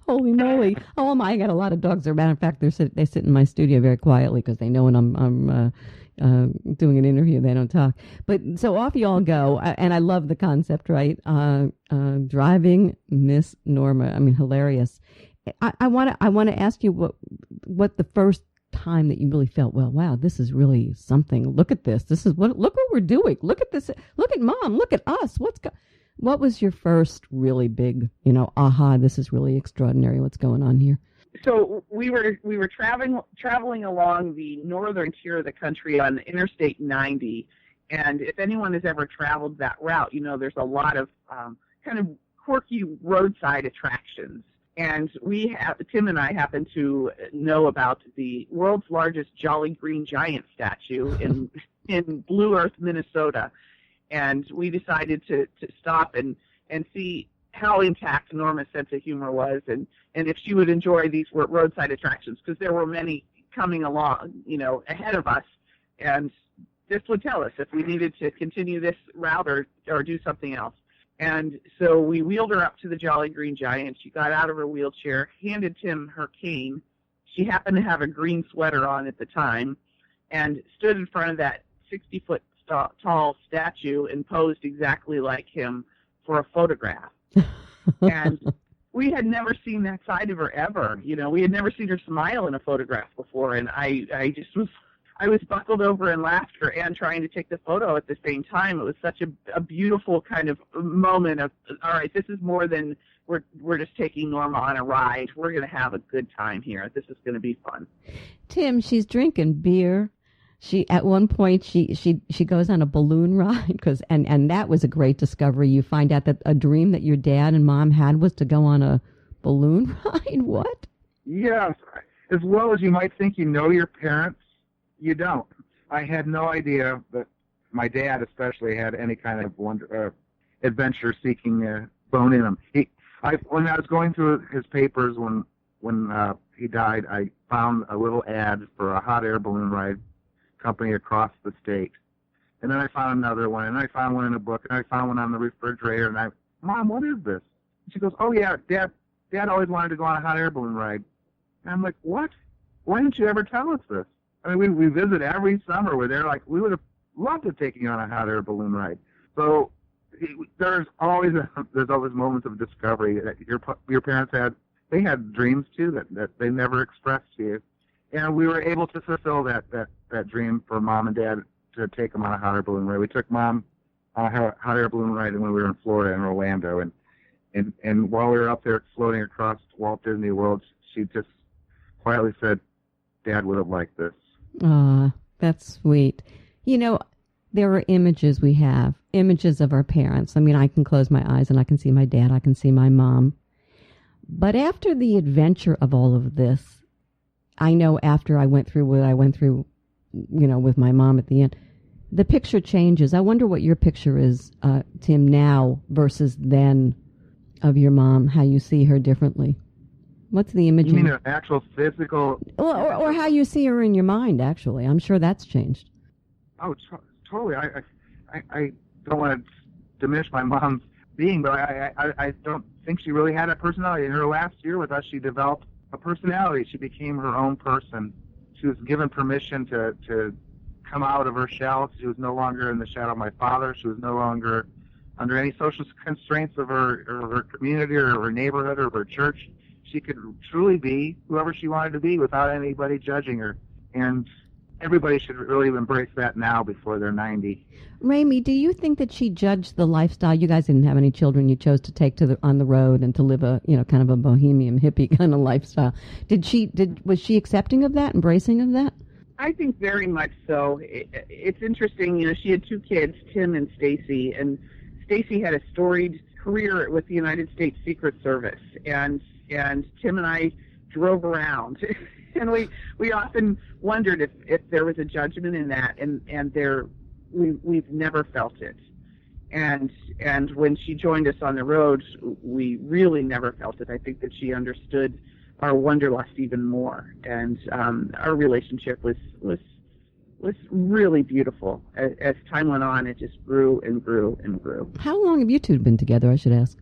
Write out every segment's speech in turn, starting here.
Holy moly! Oh my! I got a lot of dogs. As a matter of fact, they sit in my studio very quietly because they know when I'm doing an interview, they don't talk. But so off you all go, and I love the concept. Right? Driving Miss Norma. I mean, hilarious. I want to ask you what the first time that you really felt, well, wow, this is really something. Look at this. Look what we're doing. Look at this. Look at Mom. Look at us. What was your first really big, aha, this is really extraordinary. What's going on here? So we were traveling along the northern tier of the country on Interstate 90, and if anyone has ever traveled that route, there's a lot of kind of quirky roadside attractions. And Tim and I happen to know about the world's largest Jolly Green Giant statue in Blue Earth, Minnesota. And we decided to stop and see how intact Norma's sense of humor was and if she would enjoy these roadside attractions, because there were many coming along, ahead of us. And this would tell us if we needed to continue this route or do something else. And so we wheeled her up to the Jolly Green Giant. She got out of her wheelchair, handed Tim her cane. She happened to have a green sweater on at the time and stood in front of that 60-foot tall statue and posed exactly like him for a photograph. And we had never seen that side of her ever. We had never seen her smile in a photograph before. And I was buckled over in laughter and trying to take the photo at the same time. It was such a beautiful kind of moment of, all right, this is more than we're just taking Norma on a ride. We're going to have a good time here. This is going to be fun. Tim, she's drinking beer. At one point she goes on a balloon ride and that was a great discovery. You find out that a dream that your dad and Mom had was to go on a balloon ride. What? Yes. As well as you might think you know your parents, you don't. I had no idea that my dad especially had any kind of adventure-seeking bone in him. When I was going through his papers when he died, I found a little ad for a hot air balloon ride company across the state. And then I found another one, and I found one in a book, and I found one on the refrigerator, and Mom, what is this? And she goes, oh, yeah, Dad always wanted to go on a hot air balloon ride. And I'm like, what? Why didn't you ever tell us this? I mean, we visit every summer where they're like, we would have loved to take you on a hot air balloon ride. So there's always moments of discovery that your parents had dreams too that they never expressed to you. And we were able to fulfill that dream for Mom and Dad to take them on a hot air balloon ride. We took Mom on a hot air balloon ride when we were in Florida, in Orlando. And while we were up there floating across Walt Disney World, she just quietly said, Dad would have liked this. That's sweet. There are images we have, images of our parents. I mean, I can close my eyes and I can see my dad, I can see my mom. But after the adventure of all of this, I know after I went through what I went through, with my mom at the end, the picture changes. I wonder what your picture is, Tim, now versus then of your mom, how you see her differently. What's the image? You mean an actual physical? Or how you see her in your mind, actually. I'm sure that's changed. Oh, totally. I don't want to diminish my mom's being, but I don't think she really had a personality. In her last year with us, she developed a personality. She became her own person. She was given permission to come out of her shell. She was no longer in the shadow of my father. She was no longer under any social constraints of her community or her neighborhood or her church. She could truly be whoever she wanted to be without anybody judging her. And everybody should really embrace that now before they're 90. Ramey, do you think that she judged the lifestyle? You guys didn't have any children. You chose to take on the road and to live a, kind of a bohemian hippie kind of lifestyle. Was she accepting of that, embracing of that? I think very much so. It's interesting, she had two kids, Tim and Stacy, and Stacy had a storied career with the United States Secret Service, and Tim and I drove around, and we often wondered if there was a judgment in that, and we've never felt it. And when she joined us on the road, we really never felt it. I think that she understood our wanderlust even more, and our relationship was really beautiful. As time went on, it just grew and grew and grew. How long have you two been together, I should ask?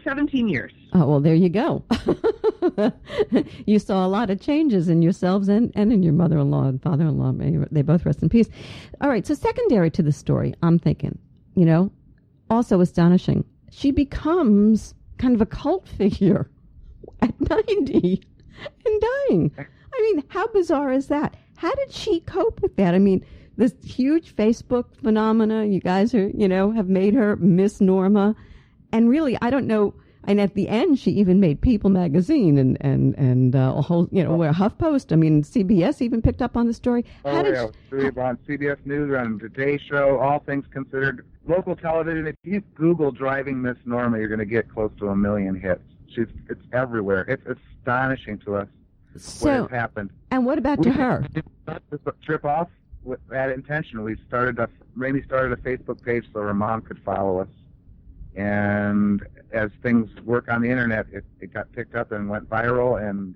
17 years. Oh, well, there you go. You saw a lot of changes in yourselves and in your mother-in-law and father-in-law. May they both rest in peace. All right, so secondary to the story, I'm thinking, also astonishing. She becomes kind of a cult figure at 90 and dying. I mean, how bizarre is that? How did she cope with that? I mean, this huge Facebook phenomena, you guys are, have made her Miss Norma. And really, I don't know. And at the end, she even made People magazine and a whole, where HuffPost. I mean, CBS even picked up on the story. On CBS News, on Today Show, All Things Considered, local television. If you Google "driving Miss Norma," you're going to get close to 1 million hits. It's everywhere. It's astonishing to us what has happened. And what about to her? This trip off with that intention. Raimi started a Facebook page so her mom could follow us. And as things work on the internet, it got picked up and went viral, and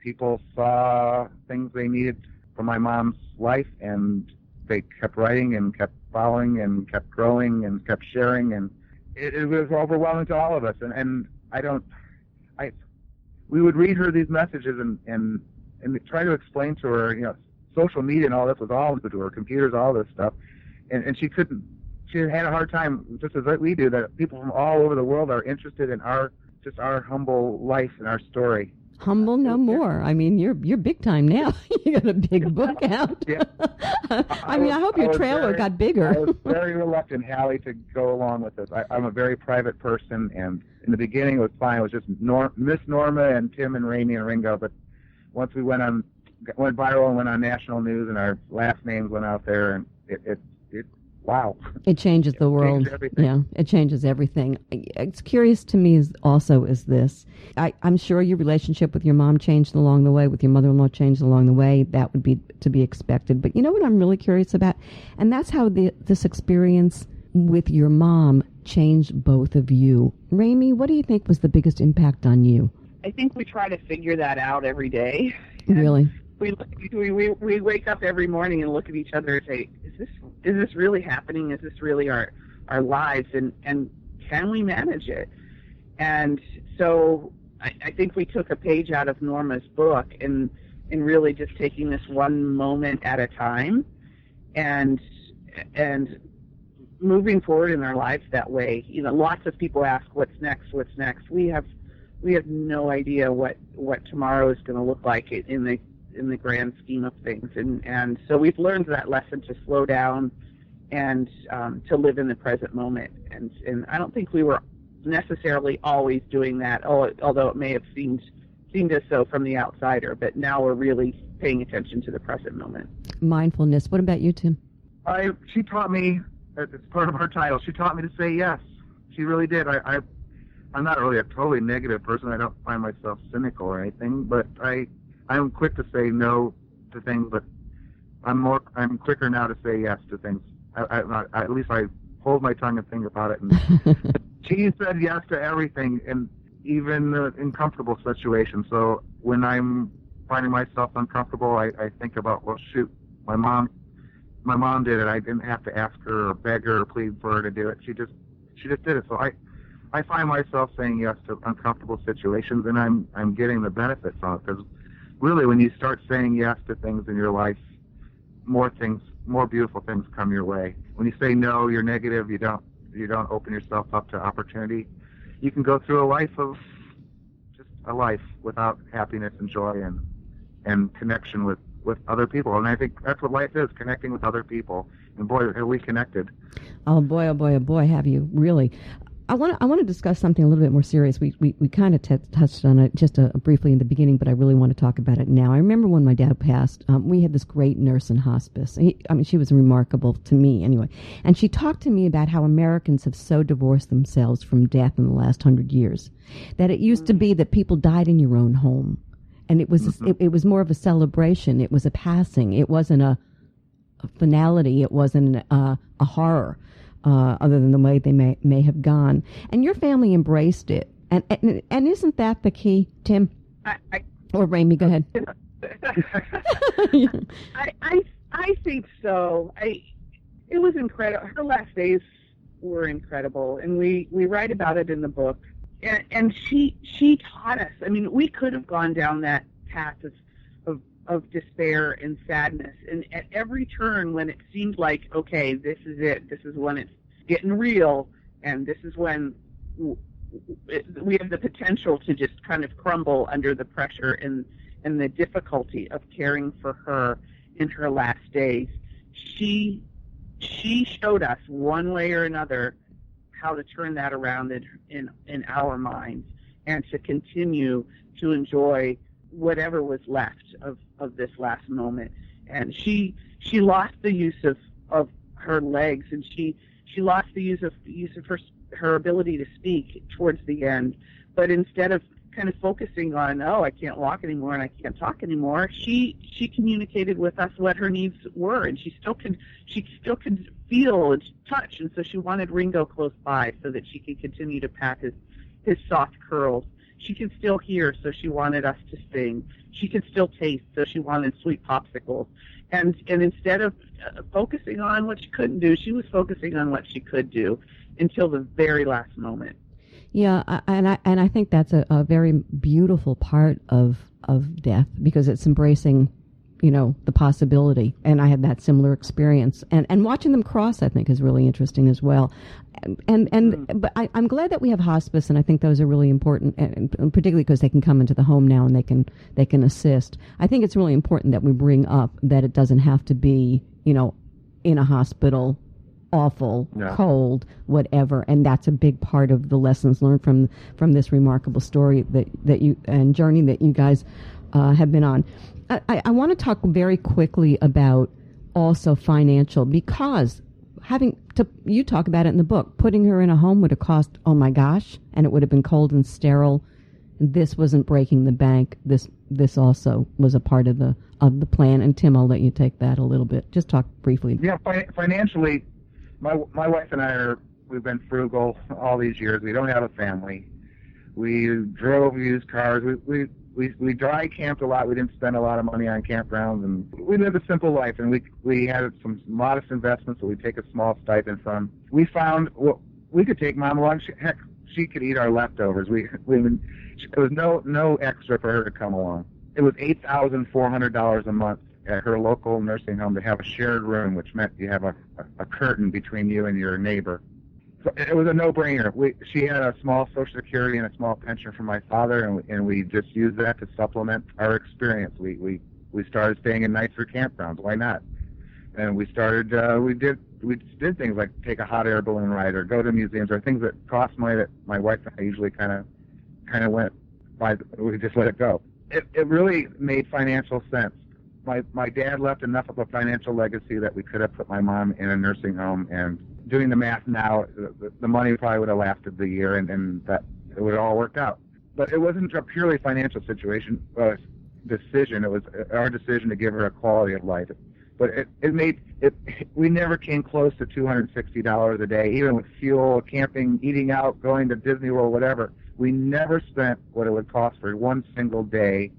people saw things they needed from my mom's life, and they kept writing and kept following and kept growing and kept sharing, and it was overwhelming to all of us. And we would read her these messages and try to explain to her, social media and all this was all to her, computers, all this stuff, and she couldn't. She had a hard time, just as we do, that people from all over the world are interested in our humble life and our story. Humble no more. I mean, you're big time now. You got a big book out. Yeah. I hope your trailer got bigger. I was very reluctant, Halli, to go along with this. I'm a very private person, and in the beginning it was fine. It was just Miss Norma and Tim and Raimi and Ringo. But once we went viral and went on national news, and our last names went out there, and it wow. It changes the world. Yeah, it changes everything. It's curious to me is this. I'm sure your relationship with your mom changed along the way, with your mother-in-law changed along the way. That would be to be expected. But you know what I'm really curious about? And that's how this experience with your mom changed both of you. Raimi, what do you think was the biggest impact on you? I think we try to figure that out every day. Really? We wake up every morning and look at each other and say, is this really happening? Is this really our lives? And can we manage it? And so I think we took a page out of Norma's book and really just taking this one moment at a time and moving forward in our lives that way. Lots of people ask, what's next? We have no idea what tomorrow is going to look like in the grand scheme of things, and so we've learned that lesson to slow down and to live in the present moment. And I don't think we were necessarily always doing that, although it may have seemed as so from the outsider. But now we're really paying attention to the present moment. Mindfulness. What about you, Tim? She taught me. It's part of her title. She taught me to say yes. She really did. I'm not really a totally negative person. I don't find myself cynical or anything, but I'm quick to say no to things, but I'm quicker now to say yes to things. At least I hold my tongue and think about it. And she said yes to everything, and even in comfortable situations. So when I'm finding myself uncomfortable, I think about, well, shoot, my mom did it. I didn't have to ask her or beg her or plead for her to do it. She just did it. So I find myself saying yes to uncomfortable situations, and I'm getting the benefit from it, because really, when you start saying yes to things in your life, more beautiful things come your way. When you say no, you're negative. You don't open yourself up to opportunity. You can go through a life without happiness and joy and connection with other people. And I think that's what life is, connecting with other people. And boy, have we connected. Oh boy, oh boy, oh boy, have you really. I want to discuss something a little bit more serious. We kind of touched on it just briefly in the beginning, but I really want to talk about it now. I remember when my dad passed, we had this great nurse in hospice. She was remarkable to me anyway. And she talked to me about how Americans have so divorced themselves from death in the last 100 years. That it used to be that people died in your own home. And it was it was more of a celebration. It was a passing. It wasn't a finality. It wasn't a horror. Other than the way they may have gone. And your family embraced it. And isn't that the key, Tim? Or Raimi, go ahead. I think so. It was incredible. Her last days were incredible. And we write about it in the book. and she taught us. I mean, we could have gone down that path of despair and sadness, and at every turn when it seemed like, okay, this is it, this is when it's getting real, and this is when we have the potential to just kind of crumble under the pressure and the difficulty of caring for her in her last days. She showed us one way or another how to turn that around in our minds and to continue to enjoy whatever was left of this last moment. And she lost the use of her legs, and she lost the use of her ability to speak towards the end. But instead of kind of focusing on, oh, I can't walk anymore and I can't talk anymore, she communicated with us what her needs were, and she still could feel and touch, and so she wanted Ringo close by so that she could continue to pat his soft curls. She could still hear, so she wanted us to sing. She could still taste, so she wanted sweet popsicles. And instead of focusing on what she couldn't do, she was focusing on what she could do until the very last moment. Yeah, and I think that's a very beautiful part of death, because it's embracing, the possibility. And I had that similar experience. And watching them cross, I think, is really interesting as well. But I'm glad that we have hospice, and I think those are really important, and particularly because they can come into the home now and they can assist. I think it's really important that we bring up that it doesn't have to be, in a hospital, awful, cold, whatever, and that's a big part of the lessons learned from this remarkable story that you and journey that you guys have been on. I want to talk very quickly about also financial, because you talk about it in the book, putting her in a home would have cost, oh my gosh, and it would have been cold and sterile. This wasn't breaking the bank. This also was a part of the plan. And Tim, I'll let you take that a little bit. Just talk briefly. Yeah, financially, my wife and we've been frugal all these years. We don't have a family. We drove used cars. We dry camped a lot. We didn't spend a lot of money on campgrounds, and we lived a simple life. And we had some modest investments that we take a small stipend from. We found we could take Mom along. Heck, she could eat our leftovers. There was no extra for her to come along. It was $8,400 a month at her local nursing home to have a shared room, which meant you have a curtain between you and your neighbor. So it was a no-brainer. She had a small Social Security and a small pension from my father, and we just used that to supplement our experience. We started staying in nicer campgrounds. Why not? And we started. We did things like take a hot air balloon ride or go to museums or things that cost money that my wife and I usually kind of went by. We just let it go. It really made financial sense. My dad left enough of a financial legacy that we could have put my mom in a nursing home, and doing the math now, the money probably would have lasted the year, and that it would have all worked out. But it wasn't a purely financial decision. It was our decision to give her a quality of life. But we never came close to $260 a day, even with fuel, camping, eating out, going to Disney World, whatever. We never spent what it would cost for one single day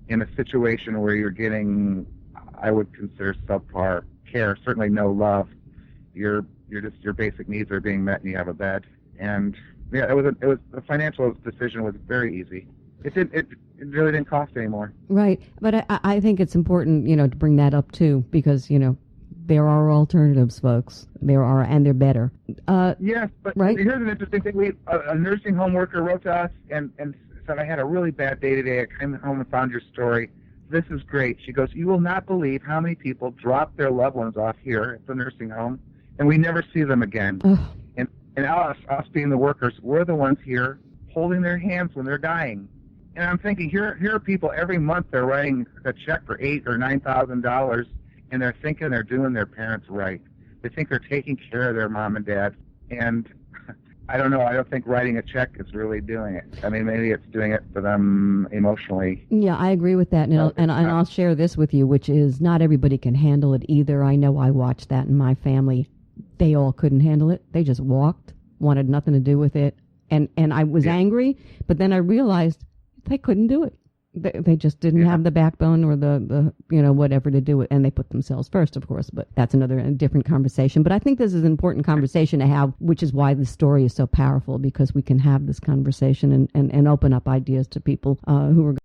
in a situation where you're getting, I would consider, subpar care, certainly no love. Your basic needs are being met and you have a bed. And yeah, the financial decision was very easy. It really didn't cost anymore. Right. But I think it's important, to bring that up too, because, there are alternatives, folks. There are, and they're better. Yes, but right? Here's an interesting thing. A nursing home worker wrote to us and said, I had a really bad day today. I came home and found your story. This is great. She goes, you will not believe how many people drop their loved ones off here at the nursing home, and we never see them again. And us being the workers, we're the ones here holding their hands when they're dying. And I'm thinking, here are people every month they're writing a check for $8,000 or $9,000, and they're thinking they're doing their parents right. They think they're taking care of their mom and dad. And I don't know. I don't think writing a check is really doing it. I mean, maybe it's doing it for them emotionally. Yeah, I agree with that. And I'll share this with you, which is not everybody can handle it either. I know I watched that in my family. They all couldn't handle it. They just walked, wanted nothing to do with it. And I was angry, but then I realized they couldn't do it. They just didn't have the backbone or the whatever to do it, and they put themselves first, of course. But that's a different conversation. But I think this is an important conversation to have, which is why this story is so powerful, because we can have this conversation and open up ideas to people who are